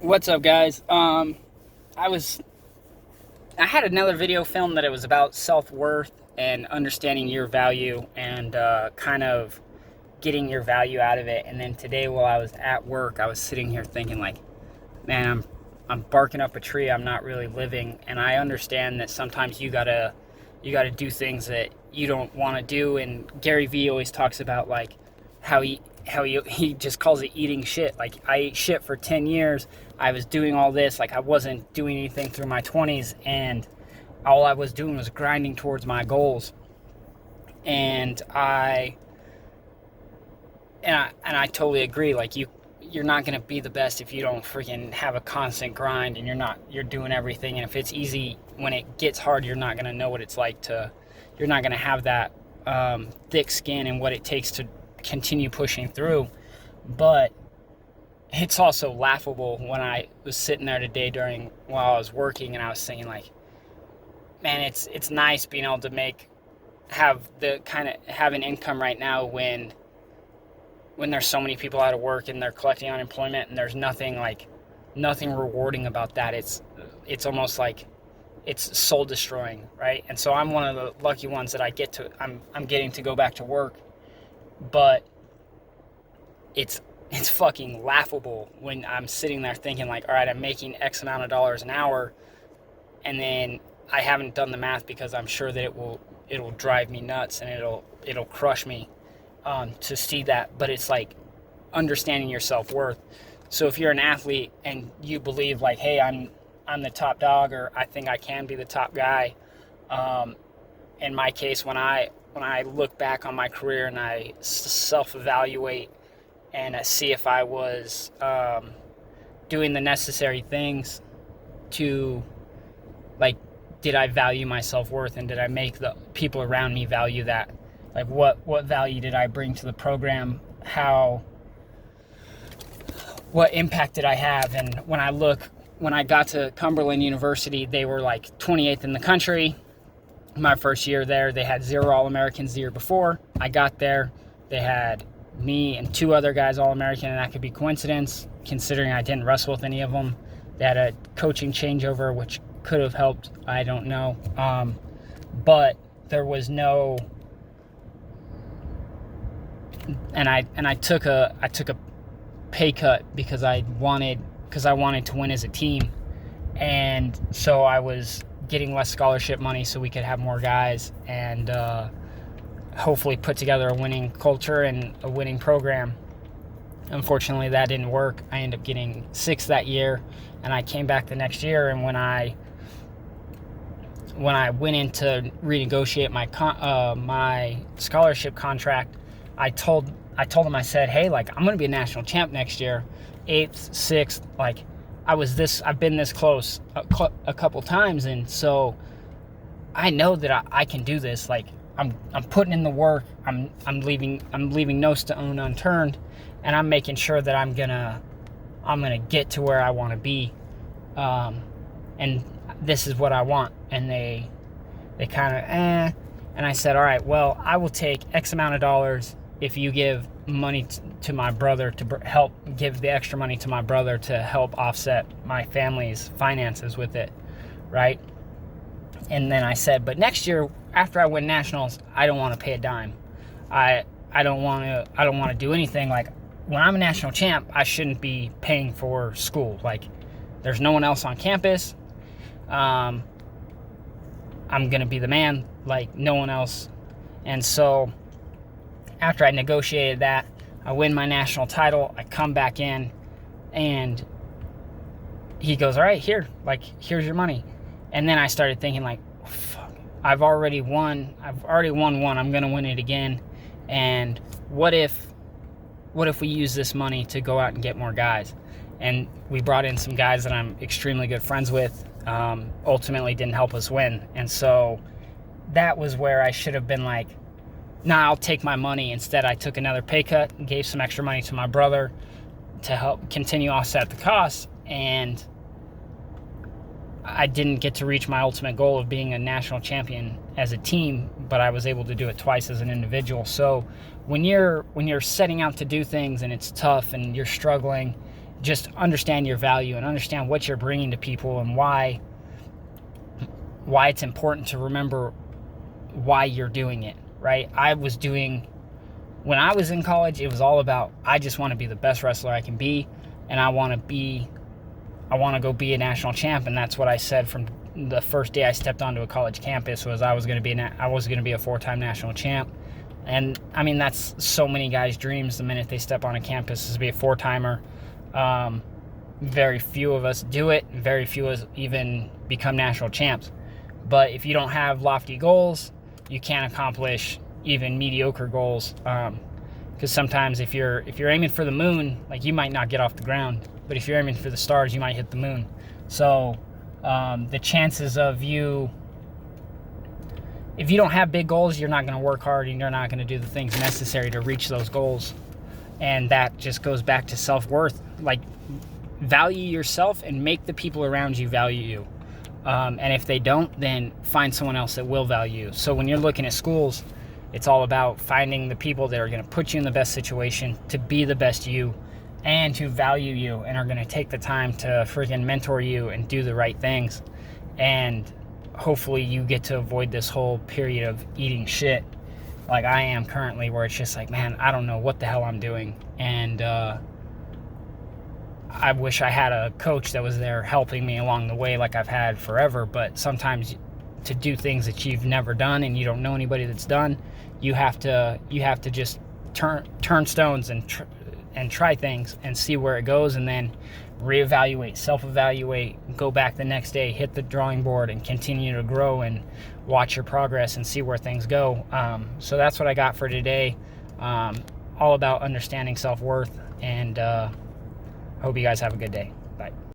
What's up, guys? I was I had another video filmed that it was about self-worth and understanding your value and kind of getting your value out of it. And then today, while I was at work, I was sitting here thinking, like, man, I'm barking up a tree. I'm not really living, and I understand that sometimes you gotta do things that you don't want to do. And Gary Vee always talks about like how he just calls it eating shit. Like, I ate shit for 10 years. I was doing all this, like I wasn't doing anything through my 20s, and all I was doing was grinding towards my goals. And I totally agree. Like, you're not going to be the best if you don't freaking have a constant grind, and you're doing everything. And if it's easy, when it gets hard, you're not going to know what it's like to you're not going to have that thick skin and what it takes to continue pushing through. But it's also laughable when I was sitting there today while I was working, and I was thinking, like, man, it's nice being able to have an income right now when there's so many people out of work and they're collecting unemployment, and there's nothing rewarding about that. It's almost like it's soul destroying, right? And so I'm one of the lucky ones that I'm getting to go back to work. But it's fucking laughable when I'm sitting there thinking, like, all right, I'm making X amount of dollars an hour, and then I haven't done the math because I'm sure that it'll drive me nuts, and it'll crush me to see that. But it's like understanding your self-worth. So if you're an athlete and you believe, like, hey, I'm the top dog, or I think I can be the top guy. In my case, when I look back on my career and I self-evaluate and I see if I was doing the necessary things to, like, did I value my self-worth, and did I make the people around me value that? Like, what value did I bring to the program? What impact did I have? And when I got to Cumberland University, they were like 28th in the country. My first year there, they had 0 All-Americans the year before. I got there, they had me and 2 other guys All-American, and that could be coincidence, considering I didn't wrestle with any of them. They had a coaching changeover, which could have helped. I don't know. But there was no... And I took a pay cut because I wanted to win as a team. And so I was getting less scholarship money so we could have more guys and hopefully put together a winning culture and a winning program. Unfortunately, that didn't work. I ended up getting 6th that year, and I came back the next year. And when I went in to renegotiate my scholarship contract, I told them, I said, hey, like, I'm going to be a national champ next year, 8th, 6th, like, I've been this close a couple times, and so I know that I can do this. Like, I'm putting in the work. I'm leaving no stone unturned, and I'm making sure that I'm gonna get to where I want to be, and this is what I want. And they kind of and I said, all right, well, I will take X amount of dollars if you give money to my brother to help give the extra money to my brother to help offset my family's finances with it, right? And then I said, but next year after I win nationals, I don't want to pay a dime. I don't want to do anything. Like, when I'm a national champ, I shouldn't be paying for school. Like, there's no one else on campus. I'm gonna be the man, like no one else. And so after I negotiated that, I win my national title, I come back in, and he goes, all right, here's your money. And then I started thinking, like, fuck, I've already won one, I'm going to win it again. And what if we use this money to go out and get more guys? And we brought in some guys that I'm extremely good friends with, ultimately didn't help us win. And so that was where I should have been like, nah, I'll take my money. Instead, I took another pay cut and gave some extra money to my brother to help continue offset the costs. And I didn't get to reach my ultimate goal of being a national champion as a team, but I was able to do it twice as an individual. So when you're setting out to do things and it's tough and you're struggling just understand your value and understand what you're bringing to people and why it's important to remember why you're doing it, right? When I was in college, it was all about, I just want to be the best wrestler I can be, and I want to go be a national champ. And that's what I said from the first day I stepped onto a college campus, was I was going to be a 4-time national champ. And I mean, that's so many guys' dreams the minute they step on a campus, is to be a 4-timer. Very few of us do it. Very few of us even become national champs. But if you don't have lofty goals, you can't accomplish even mediocre goals. Because sometimes if you're aiming for the moon, like, you might not get off the ground. But if you're aiming for the stars, you might hit the moon. So the chances of you, if you don't have big goals, you're not going to work hard, and you're not going to do the things necessary to reach those goals. And that just goes back to self-worth. Like, value yourself and make the people around you value you. And if they don't, then find someone else that will value you. So when you're looking at schools, it's all about finding the people that are going to put you in the best situation to be the best you, and to value you, and are going to take the time to freaking mentor you and do the right things. And hopefully you get to avoid this whole period of eating shit like I am currently, where it's just like, man, I don't know what the hell I'm doing. And I wish I had a coach that was there helping me along the way, like I've had forever. But sometimes, to do things that you've never done and you don't know anybody that's done, you have to just turn stones and try things and see where it goes, and then reevaluate, self-evaluate, go back the next day, hit the drawing board, and continue to grow and watch your progress and see where things go. So that's what I got for today. All about understanding self-worth, and hope you guys have a good day.